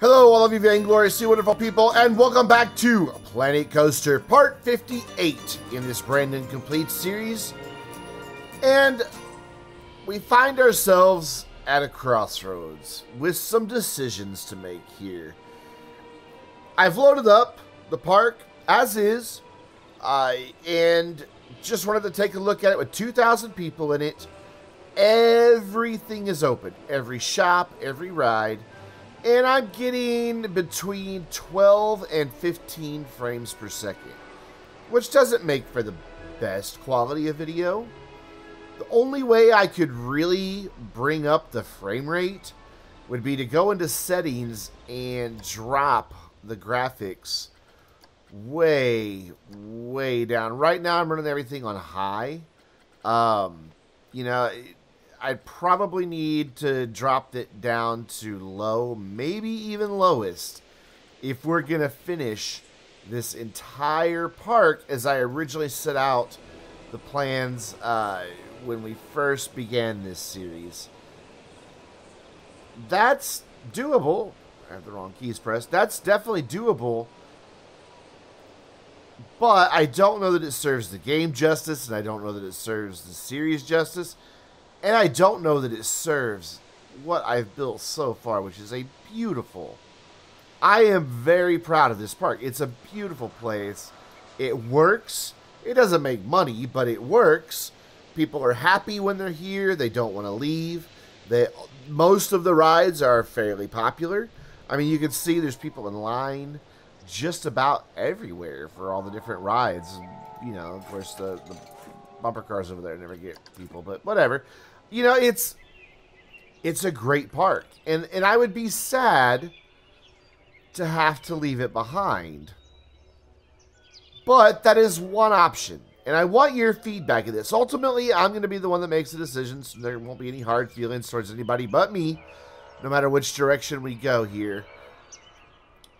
Hello, all of you Vainglorious, you wonderful people, and welcome back to Planet Coaster, Part 58 in this brand new complete series. And we find ourselves at a crossroads with some decisions to make here. I've loaded up the park as is, and just wanted to take a look at it with 2,000 people in it. Everything is open. Every shop, every ride. And I'm getting between 12 and 15 frames per second, which doesn't make for the best quality of video. The only way I could really bring up the frame rate would be to go into settings and drop the graphics way down. Right now I'm running everything on high. You know, I'd probably need to drop it down to low, maybe even lowest, if we're going to finish this entire park as I originally set out the plans when we first began this series. That's doable. I have the wrong keys pressed. That's definitely doable. But I don't know that it serves the game justice, and I don't know that it serves the series justice. And I don't know that it serves what I've built so far, which is a beautiful... I am very proud of this park. It's a beautiful place. It works. It doesn't make money, but it works. People are happy when they're here. They don't want to leave. Most of the rides are fairly popular. I mean, you can see there's people in line just about everywhere for all the different rides. You know, of course, the bumper cars over there never get people, but whatever. You know, it's a great park, and I would be sad to have to leave it behind. But that is one option, and I want your feedback of this. Ultimately, I'm going to be the one that makes the decisions. So there won't be any hard feelings towards anybody but me, no matter which direction we go here.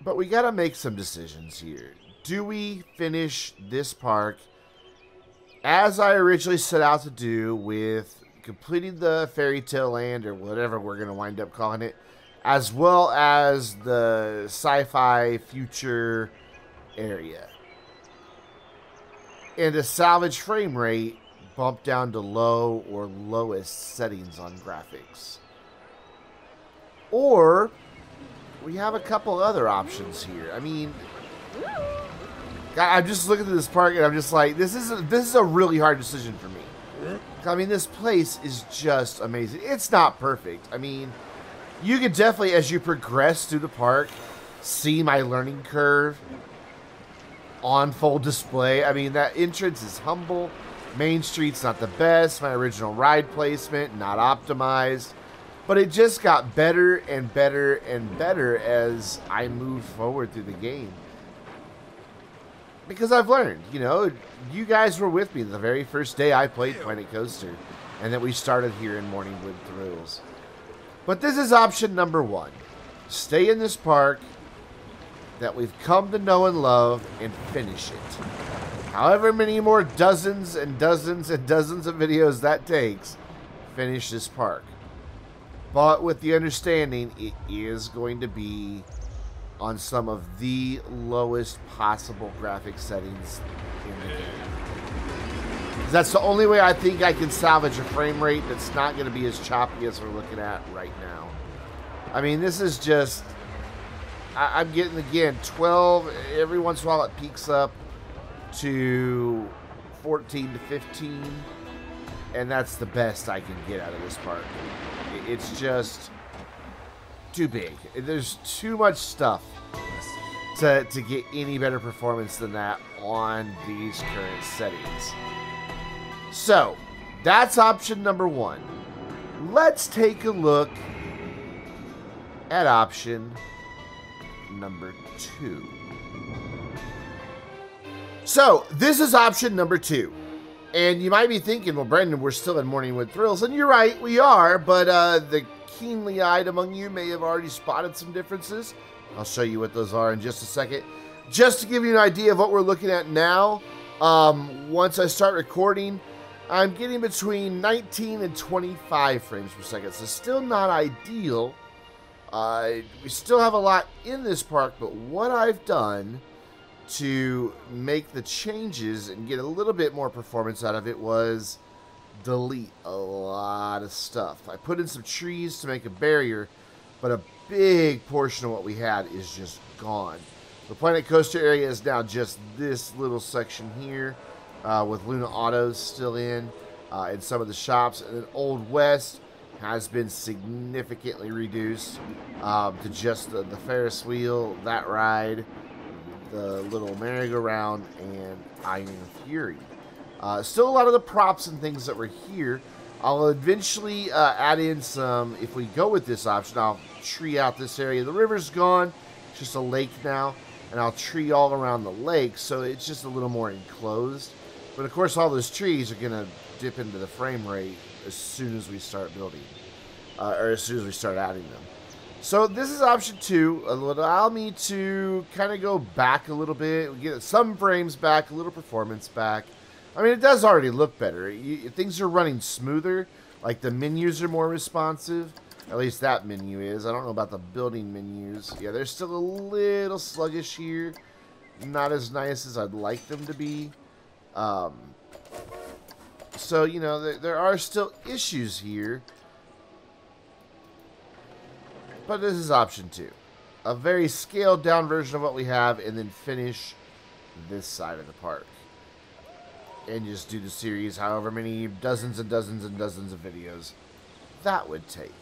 But we got to make some decisions here. Do we finish this park as I originally set out to do, with completing the fairy tale land, or whatever we're going to wind up calling it, as well as the sci-fi future area, and a salvage frame rate bump down to low or lowest settings on graphics? Or we have a couple other options here. I mean, I'm just looking at this park and I'm just like, this is a really hard decision for me. I mean, this place is just amazing. It's not perfect. I mean, you can definitely, as you progress through the park, see my learning curve on full display. I mean, that entrance is humble. Main Street's not the best. My original ride placement, not optimized. But it just got better and better and better as I moved forward through the game. Because I've learned, you know, you guys were with me the very first day I played Planet Coaster, and that we started here in Morningwood Thrills. But this is option number one. Stay in this park that we've come to know and love and finish it. However many more dozens and dozens and dozens of videos that takes, finish this park. But with the understanding it is going to be on some of the lowest possible graphic settings in the game. That's the only way I think I can salvage a frame rate that's not going to be as choppy as we're looking at right now. I mean, this is just... I'm getting, again, 12. Every once in a while it peaks up to 14 to 15. And that's the best I can get out of this park. It's just too big. There's too much stuff to get any better performance than that on these current settings. So, that's option number one. Let's take a look at option number two. So, this is option number two. And you might be thinking, well, Brendan, we're still in Morningwood Thrills. And you're right, we are. But the keenly eyed among you may have already spotted some differences. I'll show you what those are in just a second. Just to give you an idea of what we're looking at now, once I start recording, I'm getting between 19 and 25 frames per second. So still not ideal. We still have a lot in this park, but what I've done to make the changes and get a little bit more performance out of it was delete a lot of stuff. I put in some trees to make a barrier, but a big portion of what we had is just gone. The Planet Coaster area is now just this little section here, with Luna Autos still in some of the shops. And then Old West has been significantly reduced to just the Ferris wheel, that ride, the little merry-go-round, and Iron Fury. Still a lot of the props and things that were here. I'll eventually add in some, if we go with this option, I'll tree out this area. The river's gone, it's just a lake now, and I'll tree all around the lake, so it's just a little more enclosed. But of course, all those trees are going to dip into the frame rate as soon as we start building, or as soon as we start adding them. So this is option 2. It'll allow me to kind of go back a little bit, get some frames back, a little performance back. I mean, it does already look better. Things are running smoother. Like, the menus are more responsive. At least that menu is. I don't know about the building menus. Yeah, they're still a little sluggish here. Not as nice as I'd like them to be. So, you know, there are still issues here. But this is option 2. A very scaled down version of what we have, and then finish this side of the park. And just do the series, however many dozens and dozens and dozens of videos that would take.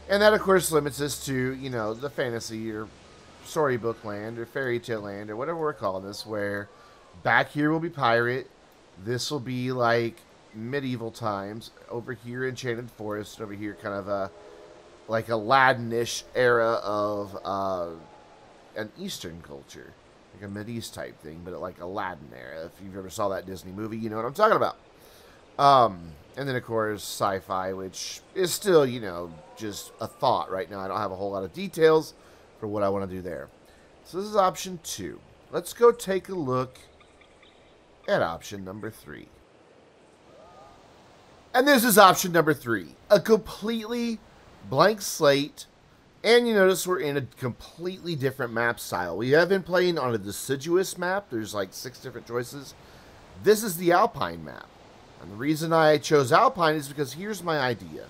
And that, of course, limits us to, you know, the fantasy or storybook land or fairy tale land or whatever we're calling this, where back here will be pirate. This will be like medieval times. Over here, Enchanted Forest. Over here, kind of a like Aladdin-ish era of an Eastern culture. Like a Mideast type thing, but like Aladdin era. If you've ever saw that Disney movie, you know what I'm talking about. And then, of course, sci-fi, which is still, you know, just a thought right now. I don't have a whole lot of details for what I want to do there. So this is option 2. Let's go take a look at option number 3. And this is option number 3. A completely blank slate. And you notice we're in a completely different map style. We have been playing on a deciduous map. There's like 6 different choices. This is the Alpine map. And the reason I chose Alpine is because here's my idea.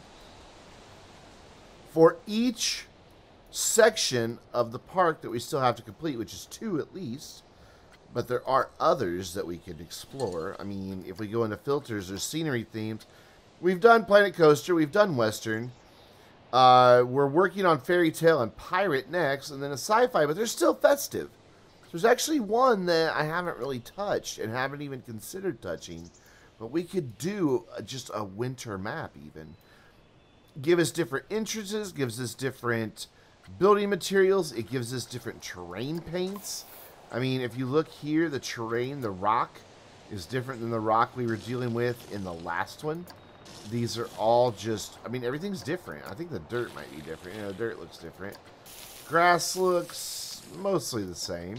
For each section of the park that we still have to complete, which is 2 at least, but there are others that we can explore. I mean, if we go into filters or scenery themes, we've done Planet Coaster, we've done Western. We're working on Fairy Tale and Pirate next, and then a sci-fi, but they're still festive. There's actually one that I haven't really touched and haven't even considered touching, but we could do just a winter map even. Give us different entrances, gives us different building materials, it gives us different terrain paints. I mean, if you look here, the terrain, the rock, is different than the rock we were dealing with in the last one. These are all just, I mean, everything's different. I think the dirt might be different. You know, the dirt looks different. Grass looks mostly the same.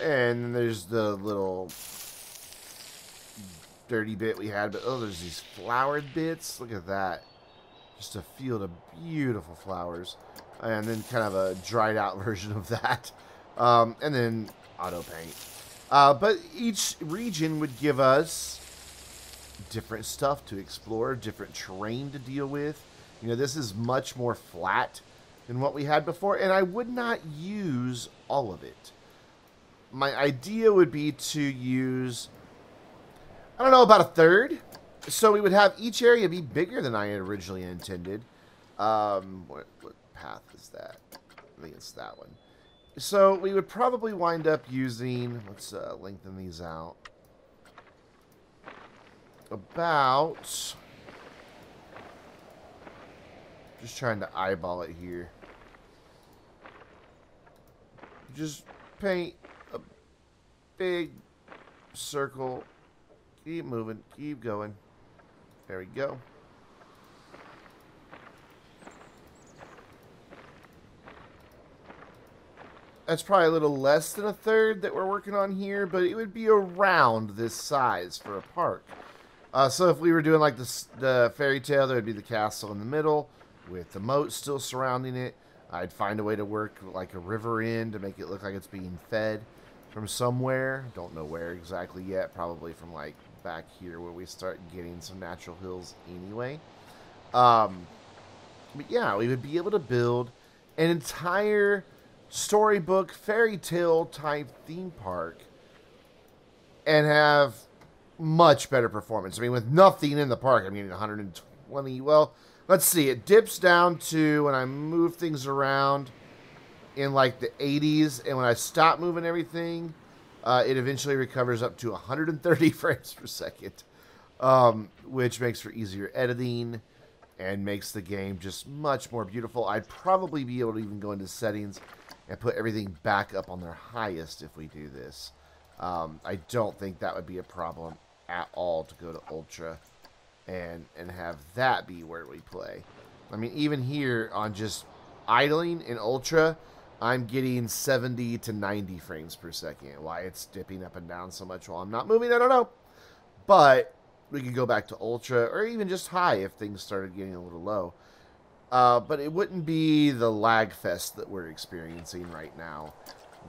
And there's the little dirty bit we had. But, oh, there's these flowered bits. Look at that. Just a field of beautiful flowers. And then kind of a dried out version of that. And then auto paint. But each region would give us different stuff to explore, different terrain to deal with. You know, this is much more flat than what we had before, and I would not use all of it. My idea would be to use, I don't know, about a third. So we would have each area be bigger than I had originally intended. What path is that? I think it's that one. So we would probably wind up using, let's lengthen these out. About, just trying to eyeball it here. Just paint a big circle. Keep moving, keep going. There we go. That's probably a little less than a third that we're working on here, but it would be around this size for a park. So if we were doing like the Fairy Tale, there would be the castle in the middle with the moat still surrounding it. I'd find a way to work like a river in to make it look like it's being fed from somewhere. Don't know where exactly yet. Probably from like back here where we start getting some natural hills anyway. But yeah, we would be able to build an entire storybook, fairy tale type theme park and have much better performance. I mean, with nothing in the park, I mean, 120. Well, let's see. It dips down to when I move things around in like the 80s, and when I stop moving everything, it eventually recovers up to 130 frames per second, which makes for easier editing and makes the game just much more beautiful. I'd probably be able to even go into settings and put everything back up on their highest if we do this. I don't think that would be a problem at all to go to Ultra and have that be where we play. I mean, even here on just idling in Ultra, I'm getting 70 to 90 frames per second. Why it's dipping up and down so much while I'm not moving, I don't know. But we could go back to Ultra or even just high if things started getting a little low. But it wouldn't be the lag fest that we're experiencing right now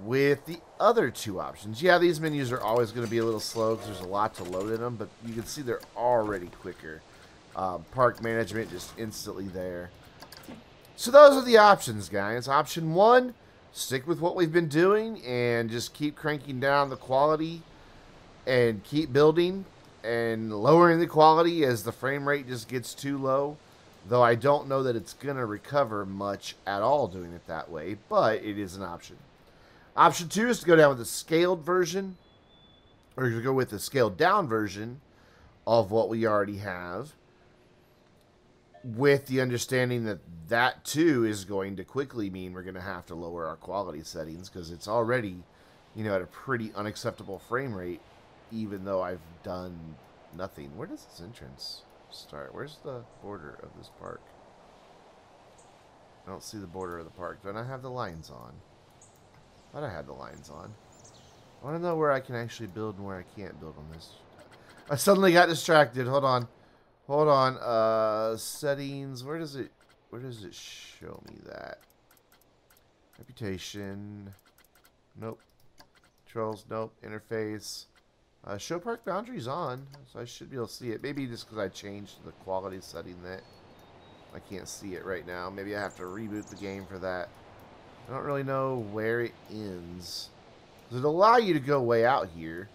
with the other two options. Yeah, these menus are always going to be a little slow because there's a lot to load in them, but you can see they're already quicker. Park management just instantly there. So those are the options, guys. Option 1, stick with what we've been doing and just keep cranking down the quality and keep building and lowering the quality as the frame rate just gets too low. Though I don't know that it's going to recover much at all doing it that way, but it is an option. Option 2 is to go down with the scaled version, or to go with the scaled down version of what we already have, with the understanding that that too is going to quickly mean we're going to have to lower our quality settings because it's already, you know, at a pretty unacceptable frame rate, even though I've done nothing. Where does this entrance start? Where's the border of this park? I don't see the border of the park. Do I not have the lines on? I thought I had the lines on. I want to know where I can actually build and where I can't build on this. I suddenly got distracted. Hold on. Hold on. Settings. Where does it show me that? Reputation. Nope. Controls. Nope. Interface. Show park boundaries on, so I should be able to see it. Maybe just because I changed the quality setting that I can't see it right now. Maybe I have to reboot the game for that. I don't really know where it ends. Does it allow you to go way out here?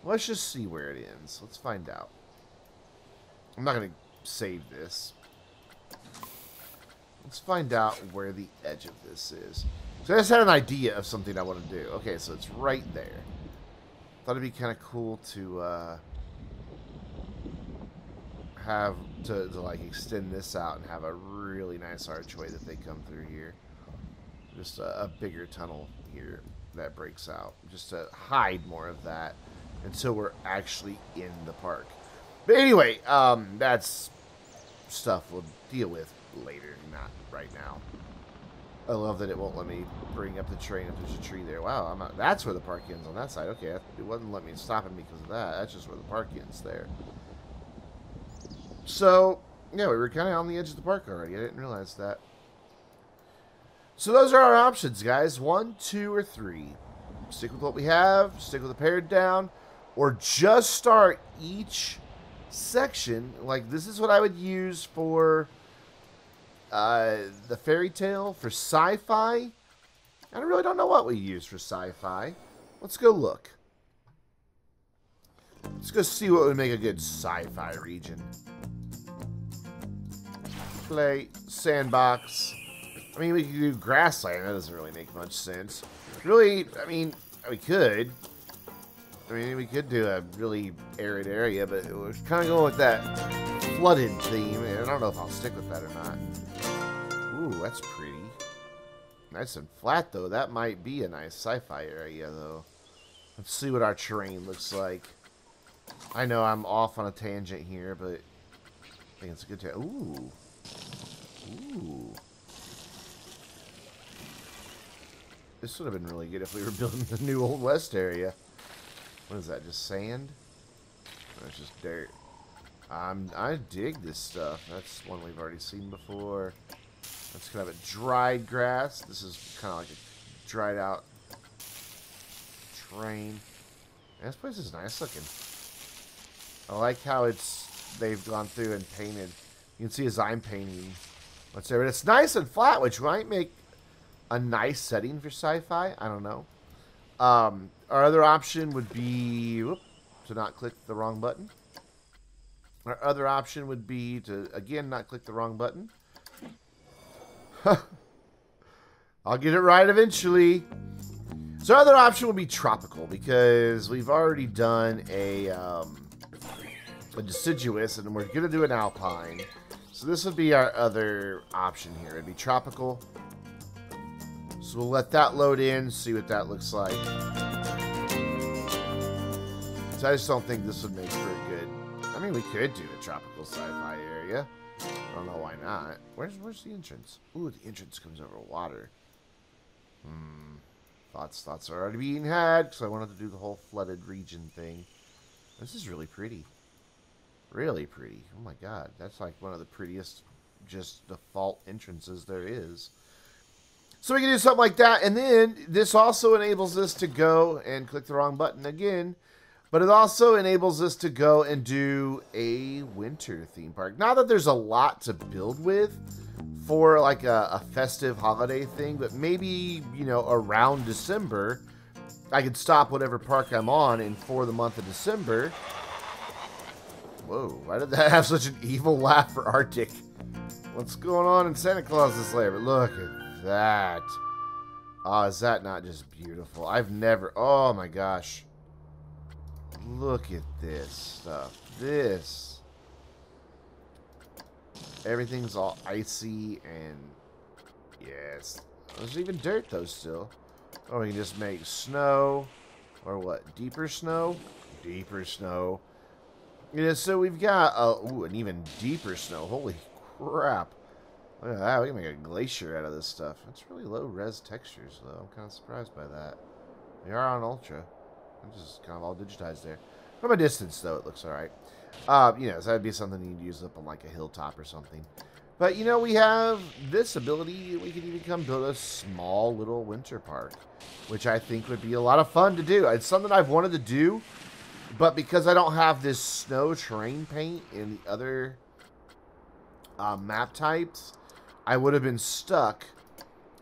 Let's just see where it ends. Let's find out. I'm not going to save this. Let's find out where the edge of this is. So I just had an idea of something I want to do. Okay, so it's right there. Thought it'd be kind of cool to have to like extend this out and have a really nice archway that they come through here. Just a bigger tunnel here that breaks out, just to hide more of that until we're actually in the park. But anyway, that's stuff we'll deal with later, not right now. I love that it won't let me bring up the train if there's a tree there. Wow, that's where the park ends on that side. Okay, it wasn't letting me stop it because of that. That's just where the park ends there. So, yeah, we were kind of on the edge of the park already. I didn't realize that. So those are our options, guys. 1, 2, or 3. Stick with what we have, stick with the pared down, or just start each section. Like, this is what I would use for the fairy tale. For sci-fi, I really don't know what we use for sci-fi. Let's go look. Let's go see what would make a good sci-fi region. Play, sandbox. I mean, we could do grassland. That doesn't really make much sense. Really, I mean, we could. I mean, we could do a really arid area, but we're kind of going with that flooded theme. I don't know if I'll stick with that or not. Ooh, that's pretty. Nice and flat, though. That might be a nice sci-fi area, though. Let's see what our terrain looks like. I know I'm off on a tangent here, but I think it's a good Ooh. Ooh. This would have been really good if we were building the new Old West area. What is that, just sand? Or it's just dirt. I dig this stuff. That's one we've already seen before. Let's gonna have a dried grass. This is kind of like a dried out train. And this place is nice looking. I like how they've gone through and painted. You can see as I'm painting what's there. But it's nice and flat, which might make a nice setting for sci-fi. I don't know. Our other option would be to not click the wrong button. Our other option would be to, again, not click the wrong button. I'll get it right eventually. So our other option would be tropical, because we've already done a deciduous, and we're going to do an alpine. So this would be our other option here. It'd be tropical. So we'll let that load in, see what that looks like. So I just don't think this would make for a good... I mean, we could do a tropical sci-fi area. I don't know why not. Where's the entrance? Ooh, the entrance comes over water. Thoughts are already being had, because I wanted to do the whole flooded region thing. This is really pretty. Really pretty. Oh my god. That's like one of the prettiest just default entrances there is. So we can do something like that. And then this also enables us to go and click the wrong button again. But it also enables us to go and do a winter theme park. Not that there's a lot to build with for like a festive holiday thing, but maybe, you know, around December, I could stop whatever park I'm on, and for the month of December... Whoa, why did that have such an evil laugh for Arctic? What's going on in Santa Claus's lair? But look at that. Oh, is that not just beautiful? I've never... Oh my gosh. Look at this stuff. This. Everything's all icy and... Yes. There's even dirt though still. Oh, we can just make snow. Or what? Deeper snow? Deeper snow. Yeah, so we've got an even deeper snow. Holy crap. Look at that. We can make a glacier out of this stuff. That's really low res textures, though. I'm kind of surprised by that. They are on Ultra. I'm just kind of all digitized there. From a distance, though, it looks alright. You know, so that'd be something you'd use up on like a hilltop or something. But, you know, we have this ability. We can even come build a small little winter park, which I think would be a lot of fun to do. It's something I've wanted to do. But because I don't have this snow terrain paint in the other map types, I would have been stuck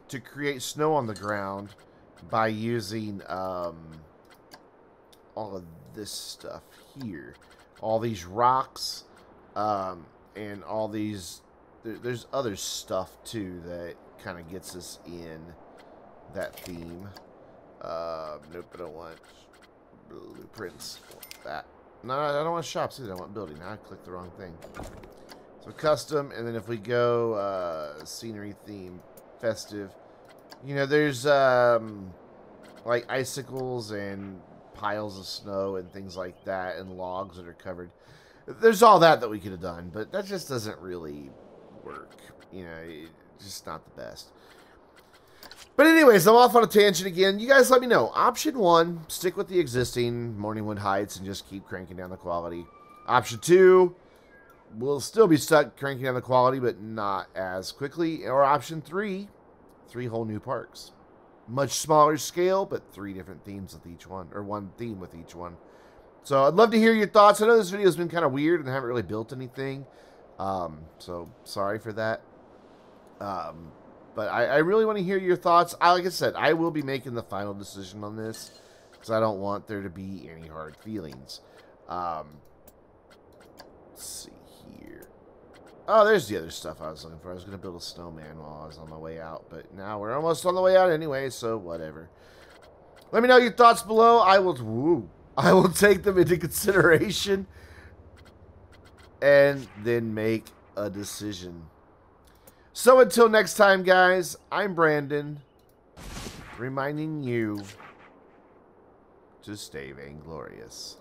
to create snow on the ground by using all of this stuff here. All these rocks and all these... There's other stuff, too, that kind of gets us in that theme. Nope, I don't want... blueprints. That. No, I don't want shops either. I want building. Now I clicked the wrong thing. So custom, and then if we go scenery theme, festive, you know, there's like icicles and piles of snow and things like that, and logs that are covered. There's all that we could have done, but that just doesn't really work. You know, it's just not the best. But anyways, I'm off on a tangent again. You guys let me know. Option 1, stick with the existing Morningwood Heights and just keep cranking down the quality. Option 2, we'll still be stuck cranking down the quality, but not as quickly. Or option 3, 3 whole new parks. Much smaller scale, but 3 different themes with each one. Or 1 theme with each one. So I'd love to hear your thoughts. I know this video has been kind of weird and I haven't really built anything. So sorry for that. But I really want to hear your thoughts. Like I said, I will be making the final decision on this because I don't want there to be any hard feelings. Let's see here. Oh, there's the other stuff I was looking for. I was going to build a snowman while I was on my way out, but now we're almost on the way out anyway, so whatever. Let me know your thoughts below. I will take them into consideration and then make a decision. So until next time, guys, I'm Brandon, reminding you to stay vainglorious.